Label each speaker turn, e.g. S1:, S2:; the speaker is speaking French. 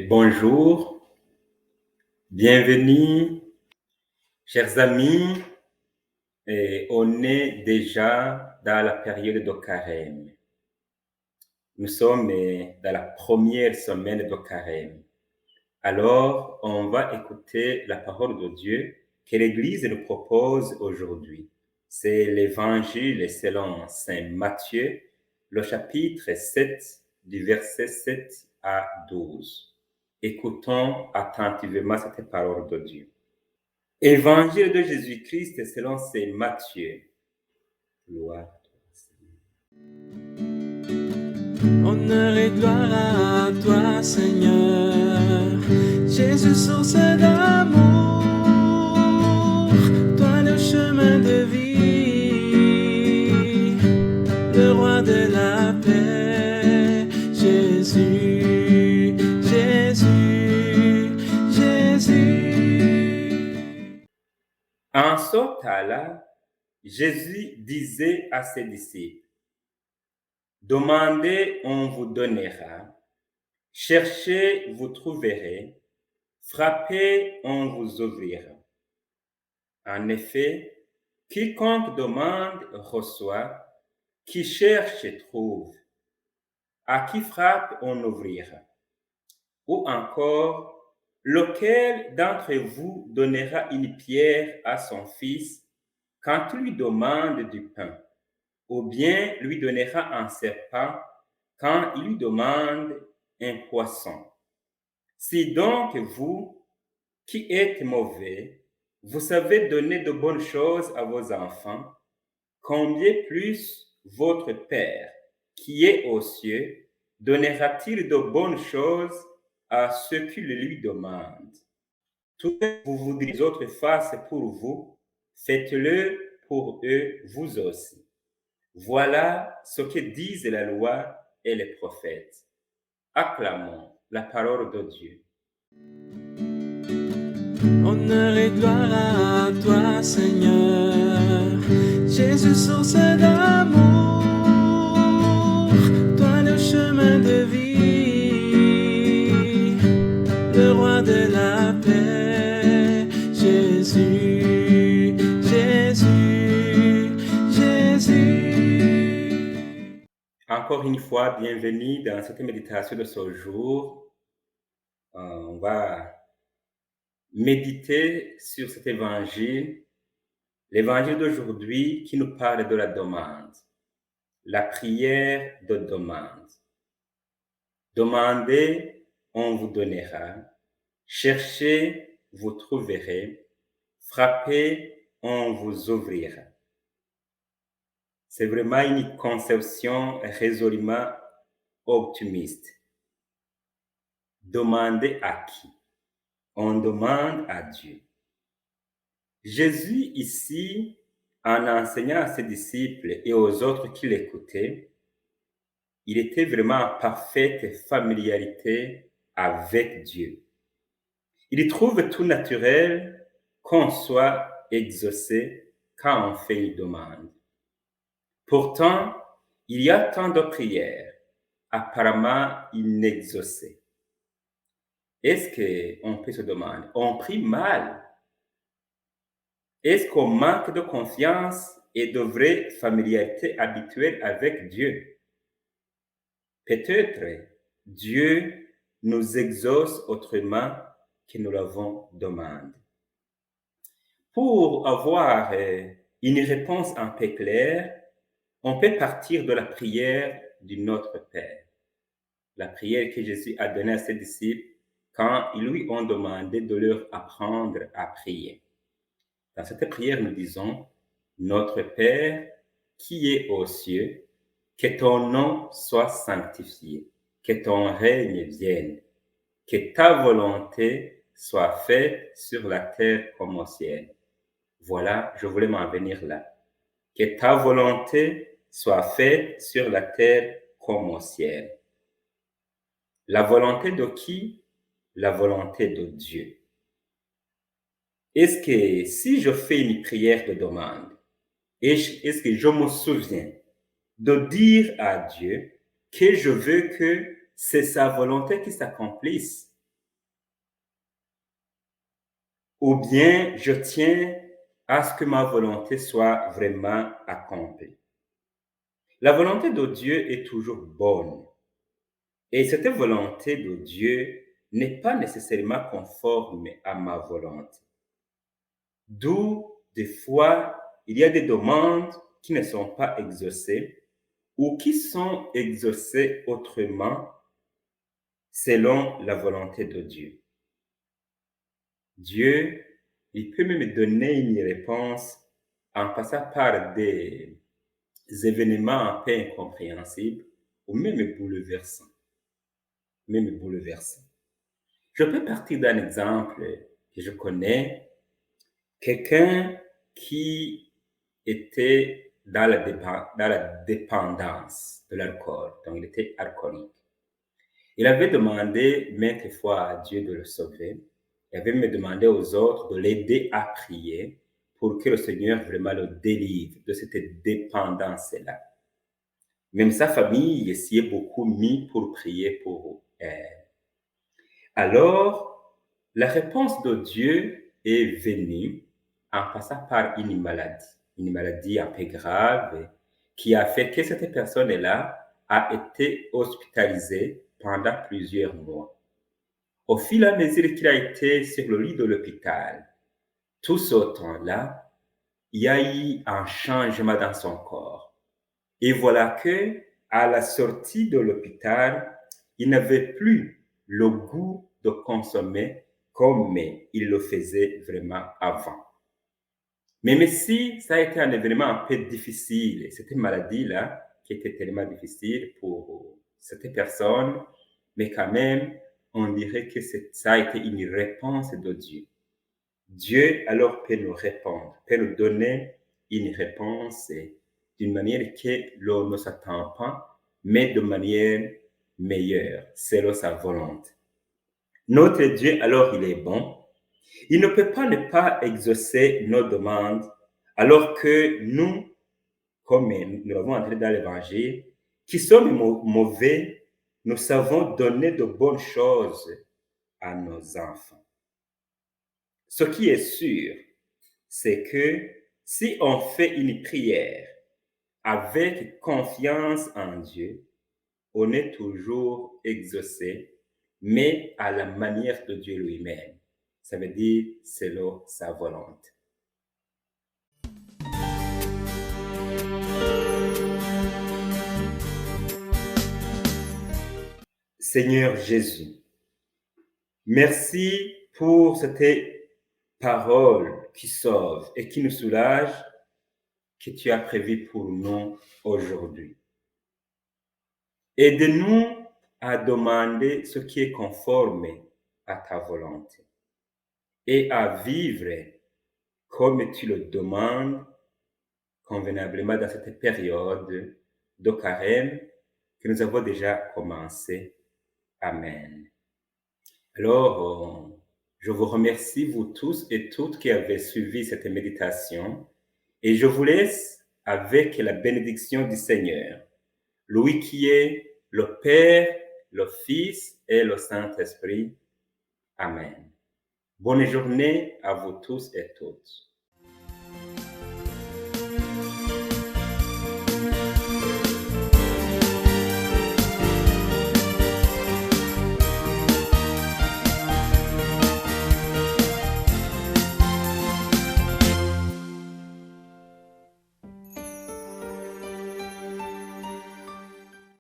S1: Bonjour, bienvenue, chers amis. On est déjà dans la période de carême. Nous sommes dans la première semaine de carême. Alors, on va écouter la parole de Dieu que l'Église nous propose aujourd'hui. C'est l'Évangile selon Saint Matthieu, le chapitre 7, du verset 7 à 12. Écoutons attentivement cette parole de Dieu. Évangile de Jésus-Christ selon Saint Matthieu. Gloire à toi, Seigneur.
S2: Honneur et gloire à toi, Seigneur. Jésus, source d'amour, toi le chemin de vie, le roi de la paix. Jésus, Jésus, Jésus.
S1: En ce temps-là, Jésus disait à ses disciples, demandez, on vous donnera, cherchez, vous trouverez, frappez, on vous ouvrira. En effet, quiconque demande reçoit, qui cherche trouve, à qui frappe on ouvrira. Ou encore, lequel d'entre vous donnera une pierre à son fils quand il lui demande du pain, ou bien lui donnera un serpent quand il lui demande un poisson? Si donc vous, qui êtes mauvais, vous savez donner de bonnes choses à vos enfants, combien plus votre Père, qui est aux cieux, donnera-t-il de bonnes choses à ceux qui le lui demandent? Tout ce que vous voudrez que les autres fassent pour vous, faites-le pour eux vous aussi. Voilà ce que disent la loi et les prophètes. Acclamons la parole de Dieu.
S2: Honneur et gloire à toi, Seigneur. Jésus, source d'amour, toi le chemin de vie, le roi de la paix. Jésus, Jésus, Jésus.
S1: Encore une fois, bienvenue dans cette méditation de ce jour. On va méditer sur cet évangile, l'évangile d'aujourd'hui qui nous parle de la demande, la prière de demande. Demandez, on vous donnera. Cherchez, vous trouverez. Frappez, on vous ouvrira. C'est vraiment une conception résolument optimiste. Demandez à qui? On demande à Dieu. Jésus ici, en enseignant à ses disciples et aux autres qui l'écoutaient, il était vraiment en parfaite familiarité avec Dieu. Il trouve tout naturel qu'on soit exaucé quand on fait une demande. Pourtant, il y a tant de prières, apparemment inexaucées. Est-ce qu'on peut se demander, on prie mal? Est-ce qu'on manque de confiance et de vraie familiarité habituelle avec Dieu? Peut-être Dieu nous exauce autrement que nous l'avons demandé. Pour avoir une réponse un peu claire, on peut partir de la prière du Notre Père. La prière que Jésus a donnée à ses disciples quand ils lui ont demandé de leur apprendre à prier. Dans cette prière, nous disons, Notre Père qui est aux cieux, que ton nom soit sanctifié, que ton règne vienne, que ta volonté soit faite sur la terre comme au ciel. Voilà, je voulais m'en venir là. Que ta volonté soit faite sur la terre comme au ciel. La volonté de qui? La volonté de Dieu. Est-ce que si je fais une prière de demande, est-ce que je me souviens de dire à Dieu que je veux que c'est sa volonté qui s'accomplisse? ou bien je tiens à ce que ma volonté soit vraiment accomplie. La volonté de Dieu est toujours bonne. Et cette volonté de Dieu n'est pas nécessairement conforme à ma volonté. D'où, des fois, il y a des demandes qui ne sont pas exaucées ou qui sont exaucées autrement selon la volonté de Dieu. Dieu, il peut même donner une réponse en passant par des événements un peu incompréhensibles ou même bouleversants. Je peux partir d'un exemple que je connais, quelqu'un qui était dans la dépendance de l'alcool, donc il était alcoolique. Il avait demandé maintes fois à Dieu de le sauver. Il avait même demandé aux autres de l'aider à prier pour que le Seigneur vraiment le délivre de cette dépendance-là. Même sa famille essayait beaucoup mis pour prier pour elle. Alors, la réponse de Dieu est venue en passant par une maladie un peu grave qui a fait que cette personne-là a été hospitalisée pendant plusieurs mois. Au fil et à mesure qu'il a été sur le lit de l'hôpital, tout ce temps-là, il y a eu un changement dans son corps. Et voilà que, à la sortie de l'hôpital, il n'avait plus le goût de consommer comme il le faisait vraiment avant. Même si ça a été un événement un peu difficile, cette maladie-là, qui était tellement difficile pour cette personne, mais quand même, on dirait que ça a été une réponse de Dieu. Dieu alors peut nous répondre, peut nous donner une réponse d'une manière que l'on ne s'attend pas, mais de manière meilleure, selon sa volonté. Notre Dieu, alors, il est bon. Il ne peut pas ne pas exaucer nos demandes, alors que nous, comme nous l'avons entendu dans l'Évangile, qui sommes mauvais, nous savons donner de bonnes choses à nos enfants. Ce qui est sûr, c'est que si on fait une prière avec confiance en Dieu, on est toujours exaucé, mais à la manière de Dieu lui-même. Ça veut dire selon sa volonté. Seigneur Jésus, merci pour cette parole qui sauve et qui nous soulage que tu as prévu pour nous aujourd'hui. Aide-nous à demander ce qui est conforme à ta volonté et à vivre comme tu le demandes convenablement dans cette période de carême que nous avons déjà commencé. Amen. Alors, je vous remercie, vous tous et toutes qui avez suivi cette méditation, et je vous laisse avec la bénédiction du Seigneur, lui qui est le Père, le Fils et le Saint-Esprit. Amen. Bonne journée à vous tous et toutes.